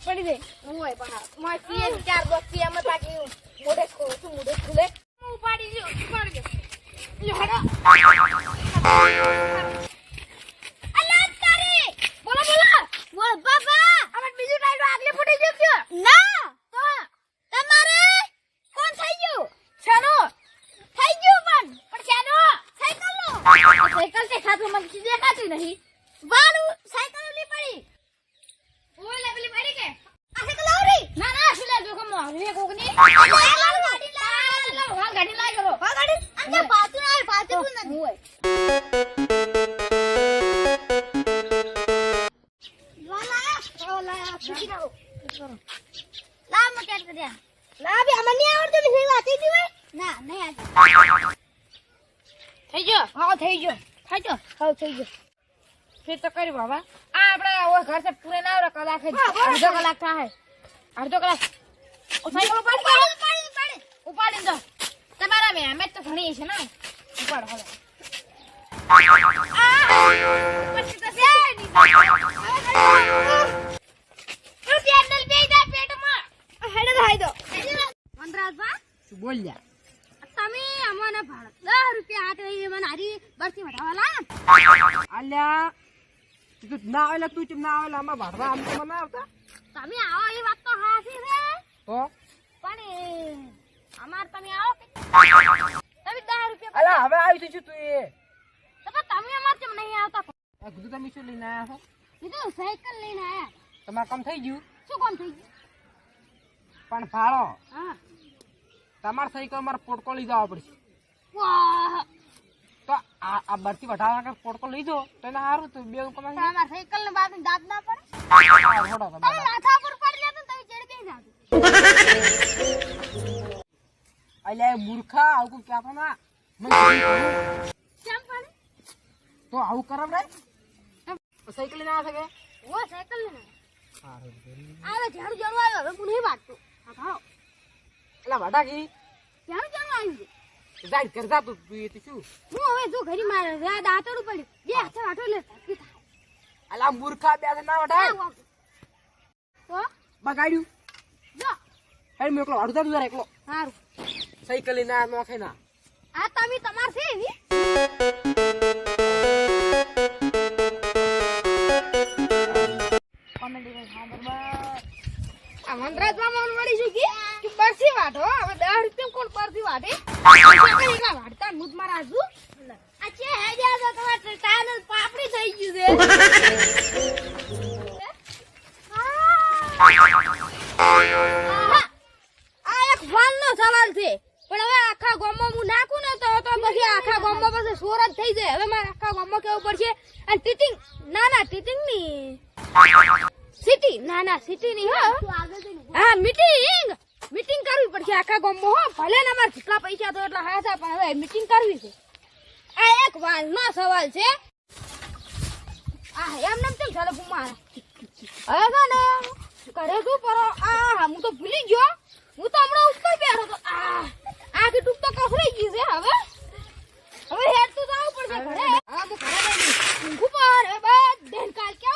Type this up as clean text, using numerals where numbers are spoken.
પડી દે હું હોય બહાર માર પીએ ચાર દોસ પીએ મત બાકી મોઢે ખુલે હું ઉપાડી લ્યો લ્યો હડો અલ્લાહ તારી બોલો બોલ બાબા અમે બીજું ટાઈડો આગલે ફૂટી ગયો છે ના તો તમારે કોણ થઈ ગયું છેનો થઈ ગયું પણ છેનો સાયકલ તે ખાતું મને કીધે ખાતું નહીં વાળું સાયકલ લી પડી ઓય લેબલી પડી કે આ સાયકલ આવરી ના શું લે જો કમો રે કોકની ગાડી લાય કરો ગાડી અંદર પાછું પણ નથી હોય લાલા પૂછી રહો લા મકેટ કર્યા લા બી અમને નહીં આવડતું વિશે વાત થઈ ગઈ ના નહીં આવડતું થઈ ગયો હા થઈ ગયો થઈ ગયો फिर तो करी बाबा आ अपना वो घर से पूरे ना और कलाक है आधो कलाक था है आधो कलाक ओ साइकिल उपाड़ी दो તમારા મે અમે તો ઘણી છે ને ઉપાડો હવે પછી તો છે ની પેડલ બેડા પેટમાં હેડો હાઈદો વનરાજબા શું બોલ્યા તમે અમને ભાડો 10 રૂપિયા આટે મને હારી બરથી વઢાવાલા અલ્યા તું ના આવેલા તું ચમ ના આવેલા આમાં ભાડવા આમ તો મને આવતા તમે આવો એ વાત તો હાથી છે તો પણ અમાર તમે આવો કે તમે 10 રૂપિયા અલા હવે આવી છું તું એ તો તમે અમાર કેમ નહીં આવતા આ કીધું તમે શું લઈને આયા છો કીધું સાયકલ લઈને આયા તમાર કામ થઈ ગયું શું કામ થઈ ગયું પણ ભાડો હા તમાર સાયકલ માર પોટકો લઈ જવા પડશે વાહ તો આ બરથી વઢાવા કે પોટકો લઈ જો તો એને સારું તો બે કમાઈ તમાર સાયકલ ને બાદ દાંત ના પડે થોડો તમે માથા પર પડી લેતો તમે ચડી બેસી જાવ અલ્યા મૂર્ખા આવું ક્યાં તો ના કેમ પડે તો આવું કરમ રે સાયકલ લઈને આ શકે ઓ સાયકલ લઈને સારું આવે ઝાડુ આવ્યો હવે હું નહીં વાટતો હા ખાઓ એલા વઢાકી ઝાડુ આવ્યું જાય કરતા તું તું શું હું હવે જો ઘરી મારે દાંતડું પડ્યું બે હાથે વાટો લે અલા મૂર્ખા બે ના વઢાય તો બગાડ્યું જો હેડ મે એકલો અડધા દુરા એકલો સારું સાયકલ લઈને આ નોખે ના આ તમે તમાર છે ની કોમેડી માં બરાબર આ વનરાજમાં મન વળી શું કે બરસી વાટો હવે 10 રૂપિયા કોણ બરસી વાટે એકલા વાટતા મુદ મારા આજુ આ છે હે જા તો તમાર કાન પાપડી થઈ ગયું છે આ એક વાલનો સવાલ છે પણ હવે આખા ગામમાં હું નાખું ને તો પછી આખા ગામમાં પછી સોર જ થઈ જાય હવે મારે આખા ગામમાં કેવું પડશે અને ટીટિંગ ના ટીટિંગ ની સિટી ના સિટી ની હા મીટિંગ કરવી પડશે આખા ગામમાં હો ભલે ને અમાર જેટલા પૈસા તો એટલા હાસા પણ હવે મીટિંગ કરવી છે આ એક વાલનો સવાલ છે આ એમ નામ ચલ ચાલે ગુમાર હવે છે ને કરે તું પર આ હું તો ભૂલી ગયો હું તો હમણાં ઉપર બેઠો તો આ કે ટૂંક તો કસરાઈ ગઈ છે હવે હેડ તું જાવ પડશે ઘરે હા હું ઘરે ઊંઘું પર હવે બસ દેન કાલ કે